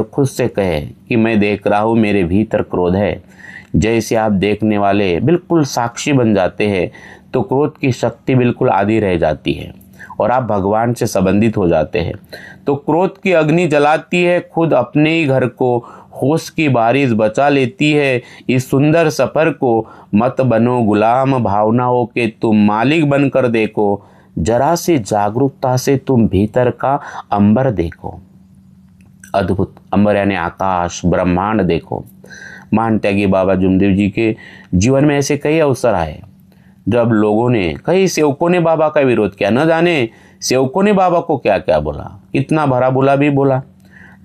खुद से कहे कि मैं देख रहा हूँ मेरे भीतर क्रोध है, जैसे आप देखने वाले बिल्कुल साक्षी बन जाते हैं तो क्रोध की शक्ति बिल्कुल आधी रह जाती है और आप भगवान से संबंधित हो जाते हैं। तो क्रोध की अग्नि जलाती है, खुद अपने ही घर को होश की बारिश बचा लेती है। इस सुंदर सफ़र को मत बनो गुलाम, भावनाओं के तुम मालिक बनकर देखो, जरा सी जागरूकता से तुम भीतर का अंबर देखो। अद्भुत अंबर यानी आकाश, ब्रह्मांड देखो। महान त्यागी बाबा जुमदेव जी के जीवन में ऐसे कई अवसर आए जब लोगों ने, कई सेवकों ने बाबा का विरोध किया। न जाने सेवकों ने बाबा को क्या क्या बोला, कितना भरा बुला भी बोला,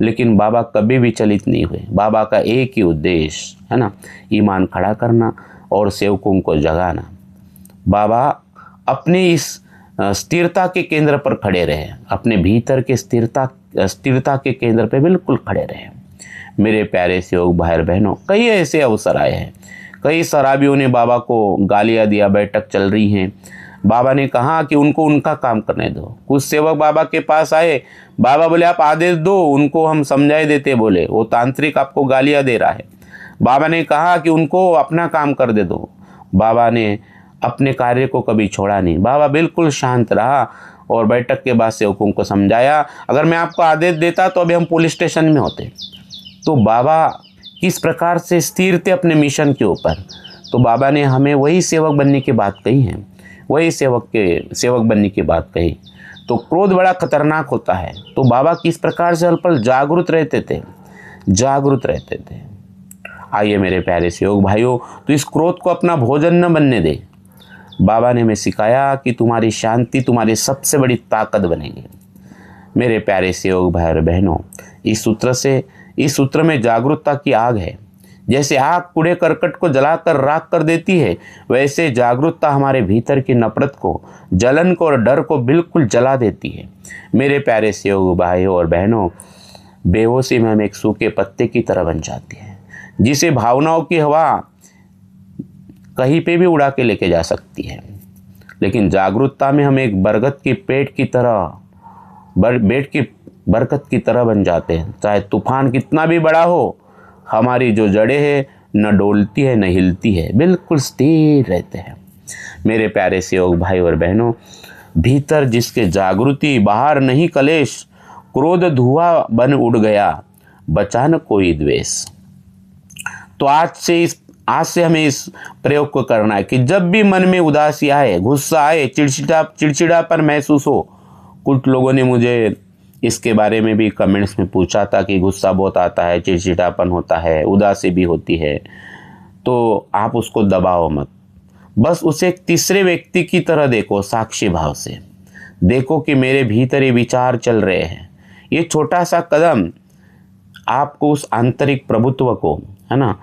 लेकिन बाबा कभी विचलित नहीं हुए। बाबा का एक ही उद्देश्य है ना, ईमान खड़ा करना और सेवकों को जगाना। बाबा अपने इस स्थिरता के केंद्र पर खड़े रहे, अपने भीतर के स्थिरता के केंद्र पर बिल्कुल खड़े रहे। मेरे प्यारे सेवक भाई बहनों, कई ऐसे अवसर आए हैं, कई शराबियों ने बाबा को गालियाँ दिया, बैठक चल रही हैं। बाबा ने कहा कि उनको उनका काम करने दो। कुछ सेवक बाबा के पास आए, बाबा बोले आप आदेश दो, उनको हम समझाए देते। बोले वो तांत्रिक आपको गालियाँ दे रहा है। बाबा ने कहा कि उनको अपना काम कर दे दो। बाबा ने अपने कार्य को कभी छोड़ा नहीं। बाबा बिल्कुल शांत रहा और बैठक के बाद सेवकों को समझाया, अगर मैं आपको आदेश देता तो अभी हम पुलिस स्टेशन में होते। तो बाबा किस प्रकार से स्थिर थे अपने मिशन के ऊपर। तो बाबा ने हमें वही सेवक बनने की बात कही है, वही सेवक बनने की बात कही। तो क्रोध बड़ा खतरनाक होता है। तो बाबा किस प्रकार से अल्पल जागरूक रहते थे। आइए मेरे प्यारे सेवक भाइयों, तो इस क्रोध को अपना भोजन न बनने दे। बाबा ने हमें सिखाया कि तुम्हारी शांति तुम्हारी सबसे बड़ी ताकत बनेगी। मेरे प्यारे सेवक भाई और बहनों, इस सूत्र में जागरूकता की आग है। जैसे आग कूड़े करकट को जलाकर राख कर देती है, वैसे जागरूकता हमारे भीतर की नफरत को, जलन को और डर को बिल्कुल जला देती है। मेरे प्यारे सेवक भाइयों और बहनों, बेहोशी में हम एक सूखे पत्ते की तरह बन जाते हैं, जिसे भावनाओं की हवा कहीं पे भी उड़ा के लेके जा सकती है। लेकिन जागरूकता में हम एक बरगद की पेड़ की तरह, बरकत की तरह बन जाते हैं। चाहे तूफान कितना भी बड़ा हो, हमारी जो जड़ें हैं न डोलती है न हिलती है, बिल्कुल स्थिर रहते हैं। मेरे प्यारे सेवक भाई और बहनों, भीतर जिसके जागृति, बाहर नहीं कलेश, क्रोध धुआं बन उड़ गया, बचा न कोई द्वेष। तो आज से हमें इस प्रयोग को करना है कि जब भी मन में उदासी आए, गुस्सा आए, चिड़चिड़ापन महसूस हो। कुछ लोगों ने मुझे इसके बारे में भी कमेंट्स में पूछा था कि गुस्सा बहुत आता है, चिड़चिड़ापन होता है, उदासी भी होती है। तो आप उसको दबाओ मत, बस उसे एक तीसरे व्यक्ति की तरह देखो, साक्षी भाव से देखो कि मेरे भीतर ये विचार चल रहे हैं। ये छोटा सा कदम आपको उस आंतरिक प्रभुत्व को, है ना,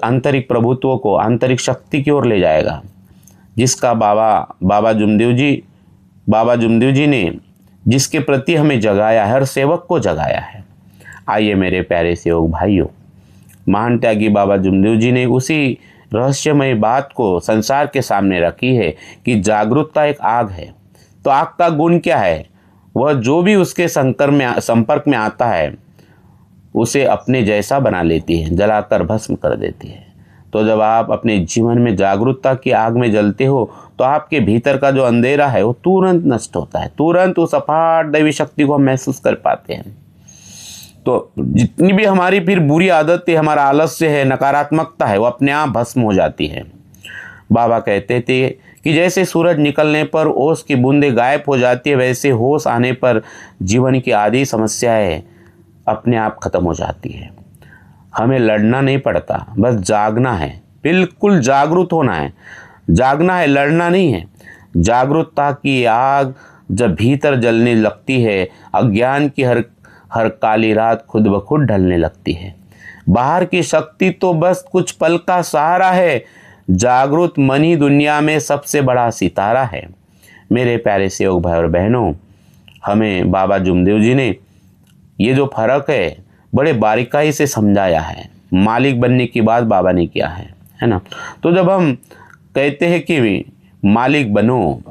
आंतरिक प्रभुत्व को, आंतरिक शक्ति की ओर ले जाएगा, जिसका बाबा जुमदेव जी ने जिसके प्रति हमें जगाया है, हर सेवक को जगाया है। आइए मेरे प्यारे सेवक भाइयों, महान त्यागी बाबा जुमदेव जी ने उसी रहस्यमय बात को संसार के सामने रखी है कि जागरूकता एक आग है। तो आग का गुण क्या है? वह जो भी उसके संपर्क में आता है उसे अपने जैसा बना लेती है, जलाकर भस्म कर देती है। तो जब आप अपने जीवन में जागरूकता की आग में जलते हो तो आपके भीतर का जो अंधेरा है वो तुरंत नष्ट होता है, तुरंत उस अपार दैवी शक्ति को हम महसूस कर पाते हैं। तो जितनी भी हमारी फिर बुरी आदतें, हमारा आलस्य है, नकारात्मकता है, वो अपने आप भस्म हो जाती है। बाबा कहते थे कि जैसे सूरज निकलने पर ओस की बूंदें गायब हो जाती है, वैसे होश आने पर जीवन की आधी समस्याएं अपने आप खत्म हो जाती है। हमें लड़ना नहीं पड़ता, बस जागना है, बिल्कुल जागरूक होना है। जागना है, लड़ना नहीं है। जागरूकता की आग जब भीतर जलने लगती है, अज्ञान की हर काली रात खुद ब खुद ढलने लगती है। बाहर की शक्ति तो बस कुछ पल का सहारा है, जागरूक मन ही दुनिया में सबसे बड़ा सितारा है। मेरे प्यारे सेवक भाई और बहनों, हमें बाबा जुमदेव जी ने ये जो फर्क है बड़े बारीकाई से समझाया है। मालिक बनने की बात बाबा ने किया है ना। तो जब हम कहते हैं कि मालिक बनो,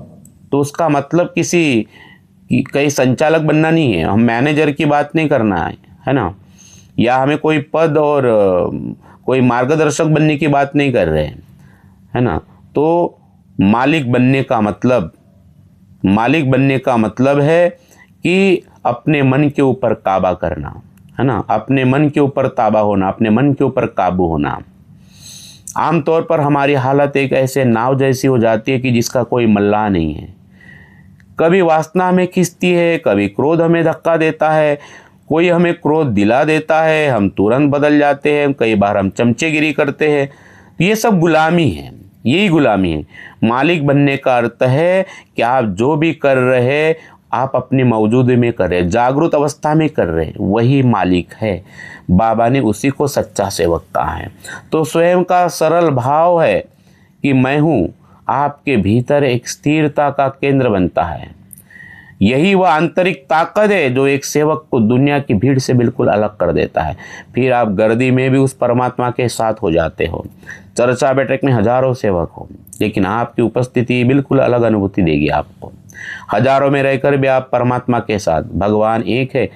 तो उसका मतलब किसी संचालक बनना नहीं है, हम मैनेजर की बात नहीं करना है ना। या हमें कोई पद और कोई मार्गदर्शक बनने की बात नहीं कर रहे हैं, है ना। तो मालिक बनने का मतलब है कि अपने मन के ऊपर काबा करना, है ना, अपने मन के ऊपर ताबा होना, अपने मन के ऊपर काबू होना। आमतौर पर हमारी हालत एक ऐसे नाव जैसी हो जाती है कि जिसका कोई मल्लाह नहीं है। कभी वासना हमें खींचती है, कभी क्रोध हमें धक्का देता है, कोई हमें क्रोध दिला देता है, हम तुरंत बदल जाते हैं, कई बार हम चमचेगिरी करते हैं। ये सब गुलामी है, यही गुलामी है। मालिक बनने का अर्थ है कि आप जो भी कर रहे आप अपने मौजूद में कर रहे, जागृत अवस्था में कर रहे, वही मालिक है। बाबा ने उसी को सच्चा सेवक कहा है। तो स्वयं का सरल भाव है कि मैं हूँ, आपके भीतर एक स्थिरता का केंद्र बनता है। यही वह आंतरिक ताकत है जो एक सेवक को दुनिया की भीड़ से बिल्कुल अलग कर देता है। फिर आप गर्दी में भी उस परमात्मा के साथ हो जाते हो। चर्चा बैठक में हजारों सेवक हो, लेकिन आपकी उपस्थिति बिल्कुल अलग अनुभूति देगी आपको। हजारों में रहकर भी आप परमात्मा के साथ, भगवान एक है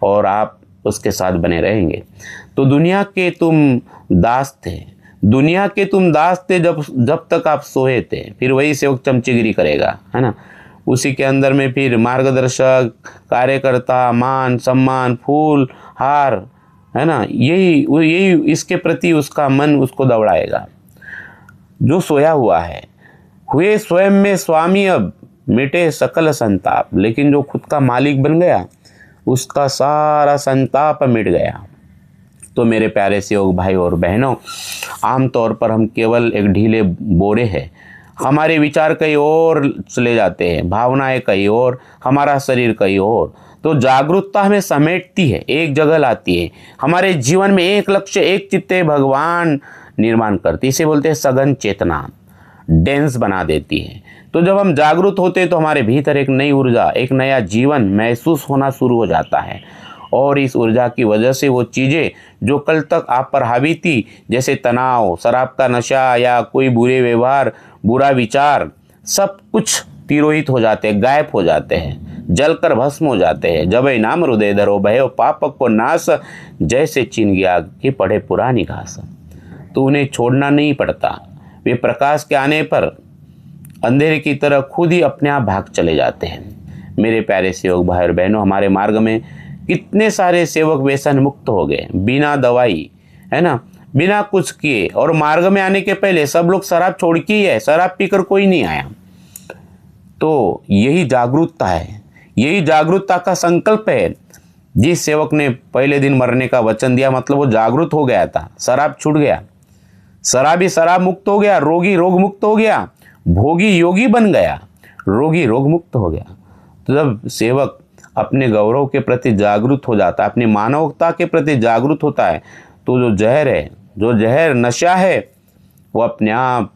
और आप उसके साथ बने रहेंगे। तो दुनिया के तुम दास थे जब तक आप सोए थे। फिर वही सेवक चमचेगिरी करेगा, है ना। उसी के अंदर में फिर मार्गदर्शक, कार्यकर्ता, मान सम्मान, फूल हार, है ना, यही इसके प्रति उसका मन उसको दौड़ाएगा। जो सोया हुआ है, हुए स्वयं में स्वामी, अब मिटे सकल संताप। लेकिन जो खुद का मालिक बन गया, उसका सारा संताप मिट गया। तो मेरे प्यारे सेवक भाई और बहनों, आमतौर पर हम केवल एक ढीले बोरे हैं। हमारे विचार कहीं और चले जाते हैं, भावनाएं कहीं और, हमारा शरीर कहीं और। तो जागरूकता हमें समेटती है, एक जगह लाती है, हमारे जीवन में एक लक्ष्य, एक चित्ते भगवान निर्माण करती है। इसे बोलते हैं सघन चेतना, डेंस बना देती है। तो जब हम जागरूक होते हैं तो हमारे भीतर एक नई ऊर्जा, एक नया जीवन महसूस होना शुरू हो जाता है। और इस ऊर्जा की वजह से वो चीज़ें जो कल तक आप पर हावी थी, जैसे तनाव, शराब का नशा या कोई बुरे व्यवहार, बुरा विचार, सब कुछ तिरोहित हो जाते हैं, गायब हो जाते हैं, जलकर भस्म हो जाते हैं। जब नाम हृदय धरो भयो पाप को नाश, जैसे चिन गया कि पढ़े पुरानी घास। तो उन्हें छोड़ना नहीं पड़ता, वे प्रकाश के आने पर अंधेरे की तरह खुद ही अपने आप भाग चले जाते हैं। मेरे प्यारे सेवक भाई और बहनों, हमारे मार्ग में कितने सारे सेवक व्यसन मुक्त हो गए, बिना दवाई, है ना, बिना कुछ किए। और मार्ग में आने के पहले सब लोग शराब छोड़ के ही है, शराब पीकर कोई नहीं आया। तो यही जागरूकता है, यही जागरूकता का संकल्प है। जिस सेवक ने पहले दिन मरने का वचन दिया, मतलब वो जागरूक हो गया था, शराब छूट गया, शराबी शराब मुक्त हो गया, रोगी रोग मुक्त हो गया, भोगी योगी बन गया, रोगी रोग मुक्त हो गया। तो जब सेवक अपने गौरव के प्रति जागरूक हो जाता है, अपनी मानवता के प्रति जागरूक होता है, तो जो जहर है, जो जहर नशा है, वो अपने आप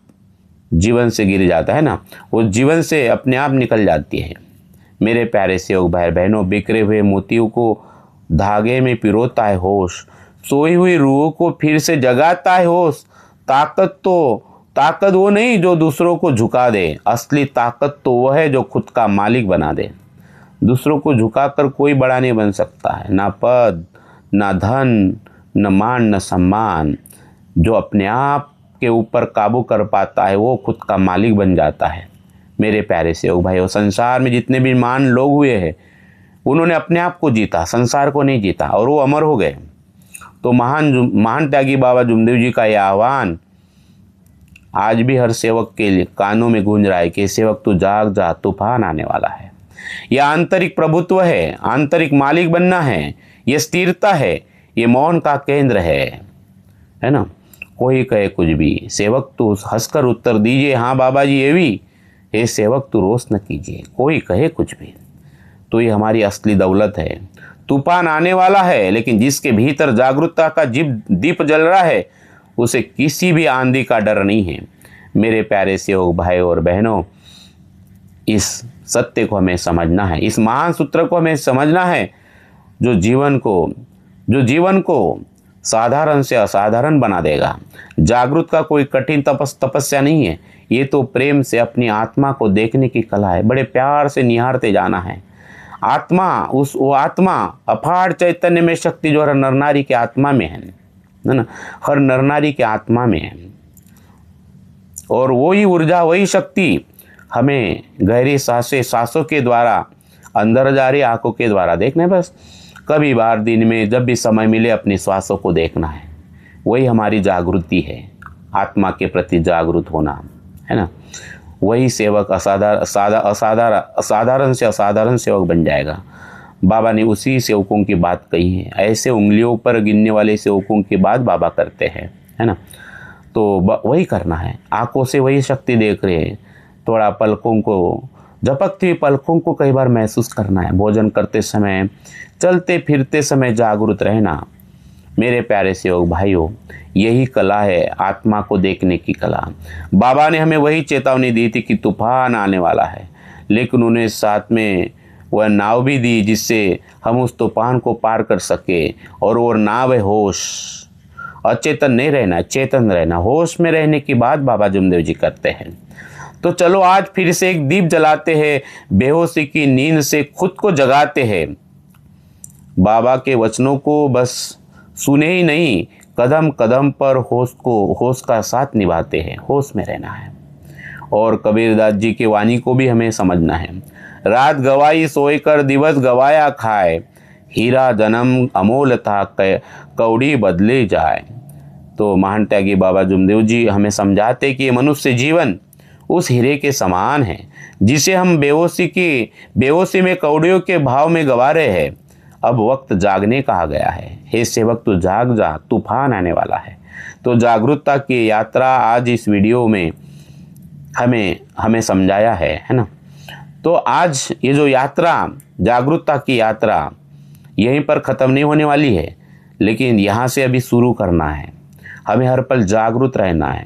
जीवन से गिर जाता है ना, वो जीवन से अपने आप निकल जाती है। मेरे प्यारे सेवक भाई बहनों, बिखरे हुए मोतियों को धागे में पिरोता है होश, सोई हुई रूह को फिर से जगाता है होश। ताकत वो नहीं जो दूसरों को झुका दे, असली ताकत तो वो है जो खुद का मालिक बना दे। दूसरों को झुकाकर कोई बड़ा नहीं बन सकता है, ना पद, ना धन, न मान, न सम्मान। जो अपने आप के ऊपर काबू कर पाता है वो खुद का मालिक बन जाता है। मेरे प्यारे सेवक भाइयों, संसार में जितने भी महान लोग हुए हैं, उन्होंने अपने आप को जीता, संसार को नहीं जीता, और वो अमर हो गए। तो महान त्यागी बाबा जुमदेव जी का यह आह्वान आज भी हर सेवक के लिए कानों में गूंज रहा है कि सेवक तू जाग जा, तूफान आने वाला है। यह आंतरिक प्रभुत्व है, आंतरिक मालिक बनना है, यह स्थिरता है, ये मौन का केंद्र है ना। कोई कहे कुछ भी, सेवक तू हंसकर उत्तर दीजिए, हाँ बाबा जी ये भी, हे सेवक तू रोष न कीजिए। कोई कहे कुछ भी, तो ये हमारी असली दौलत है। तूफान आने वाला है, लेकिन जिसके भीतर जागरूकता का दीप जल रहा है, उसे किसी भी आंधी का डर नहीं है। मेरे प्यारे सेवक भाई और बहनों, इस सत्य को हमें समझना है, इस महान सूत्र को हमें समझना है, जो जीवन को साधारण से असाधारण बना देगा। जागरूक का कोई कठिन तपस्या नहीं है, ये तो प्रेम से अपनी आत्मा को देखने की कला है। बड़े प्यार से निहारते जाना है, आत्मा, वो आत्मा अपार चैतन्य में शक्ति जो हर नर नारी के आत्मा में है ना, हर नर नारी के आत्मा में है। और वही ऊर्जा, वही शक्ति हमें गहरी सांसों के द्वारा अंदर जा रही, आंखों के द्वारा देखना है। बस कभी बार दिन में जब भी समय मिले अपनी श्वासों को देखना है। वही हमारी जागृति है, आत्मा के प्रति जागरूक होना है ना। वही सेवक असाधारण से असाधारण सेवक बन जाएगा। बाबा ने उसी सेवकों की बात कही है। ऐसे उंगलियों पर गिनने वाले सेवकों की बात बाबा करते हैं, है ना। तो वही करना है, आंखों से वही शक्ति देख रहे हैं। थोड़ा पलकों को, झपकती हुई पलकों को कई बार महसूस करना है। भोजन करते समय, चलते फिरते समय जागरूक रहना। मेरे प्यारे सेवक भाइयों, यही कला है, आत्मा को देखने की कला। बाबा ने हमें वही चेतावनी दी थी कि तूफान आने वाला है, लेकिन उन्हें साथ में वह नाव भी दी जिससे हम उस तूफान को पार कर सके। और वो नाव है होश। अचेतन नहीं रहना, चेतन रहना। होश में रहने की बात बाबा जुमदेव जी करते हैं। तो चलो आज फिर से एक दीप जलाते हैं, बेहोशी की नींद से खुद को जगाते हैं। बाबा के वचनों को बस सुने ही नहीं, कदम कदम पर होश का साथ निभाते हैं। होश में रहना है। और कबीरदास जी की वाणी को भी हमें समझना है। रात गवाई सोए कर दिवस गवाया खाए, हीरा जन्म अमोल था कौड़ी बदले जाए। तो महान त्यागी बाबा जुमदेव जी हमें समझाते कि मनुष्य जीवन उस हीरे के समान है जिसे हम बेहोशी में कौड़ियों के भाव में गवा रहे हैं। अब वक्त जागने का आ गया है। हे सेवक, तू जाग जा, तूफान आने वाला है। तो जागरूकता की यात्रा आज इस वीडियो में हमें समझाया है ना। तो आज ये जो यात्रा, जागरूकता की यात्रा, यहीं पर ख़त्म नहीं होने वाली है, लेकिन यहाँ से अभी शुरू करना है। हमें हर पल जागरूक रहना है।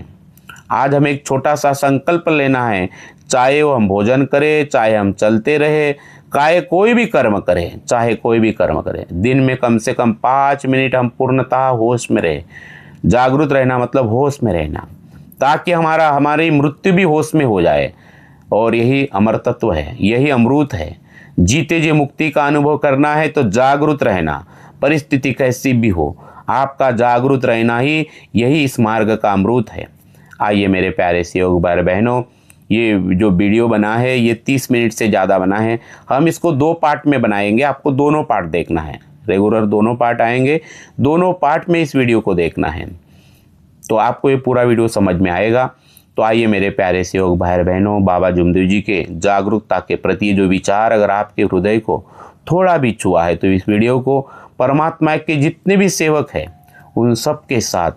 आज हमें एक छोटा सा संकल्प लेना है, चाहे वो हम भोजन करें, चाहे हम चलते रहे, चाहे कोई भी कर्म करें, दिन में कम से कम 5 मिनट हम पूर्णतः होश में रहे। जागरूक रहना मतलब होश में रहना, ताकि हमारी मृत्यु भी होश में हो जाए। और यही अमर तत्व है, यही अमृत है। जीते जी मुक्ति का अनुभव करना है तो जागरूक रहना, परिस्थिति कैसी भी हो, आपका जागरूक रहना ही यही इस मार्ग का अमृत है। आइए मेरे प्यारे सेवक भाई बहनों, ये जो वीडियो बना है ये 30 मिनट से ज़्यादा बना है। हम इसको 2 पार्ट में बनाएंगे। आपको दोनों पार्ट देखना है, रेगुलर दोनों पार्ट आएंगे, दोनों पार्ट में इस वीडियो को देखना है, तो आपको ये पूरा वीडियो समझ में आएगा। तो आइए मेरे प्यारे सेवक भाई बहनों, बाबा जुमदेव जी के जागरूकता के प्रति जो विचार अगर आपके हृदय को थोड़ा भी छुआ है, तो इस वीडियो को परमात्मा के जितने भी सेवक हैं उन सब के साथ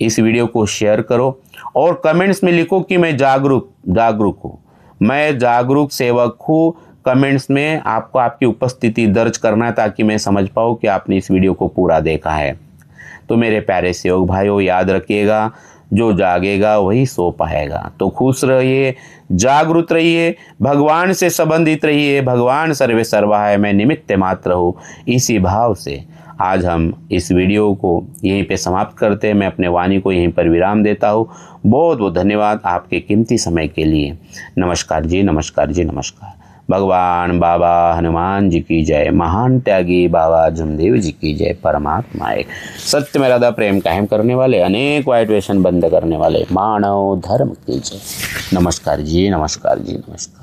इस वीडियो को शेयर करो। और कमेंट्स में लिखो कि मैं जागरूक हूँ, मैं जागरूक सेवक हूँ। कमेंट्स में आपको आपकी उपस्थिति दर्ज करना है, ताकि मैं समझ पाऊँ कि आपने इस वीडियो को पूरा देखा है। तो मेरे प्यारे सेवक भाइयों, याद रखिएगा, जो जागेगा वही सो पाएगा। तो खुश रहिए, जागरूक रहिए, भगवान से संबंधित रहिए। भगवान सर्वे सर्वा है, मैं निमित्त मात्र हूँ। इसी भाव से आज हम इस वीडियो को यहीं पे समाप्त करते हैं। मैं अपने वाणी को यहीं पर विराम देता हूँ। बहुत बहुत धन्यवाद आपके कीमती समय के लिए। नमस्कार जी, नमस्कार जी, नमस्कार। भगवान बाबा हनुमान जी की जय, महान त्यागी बाबा जुमदेव जी की जय। परमात्मा एक, सत्य में राधा प्रेम कायम करने वाले, अनेक वाइट व्यसन बंद करने वाले मानव धर्म की जय। नमस्कार जी, नमस्कार जी, नमस्कार।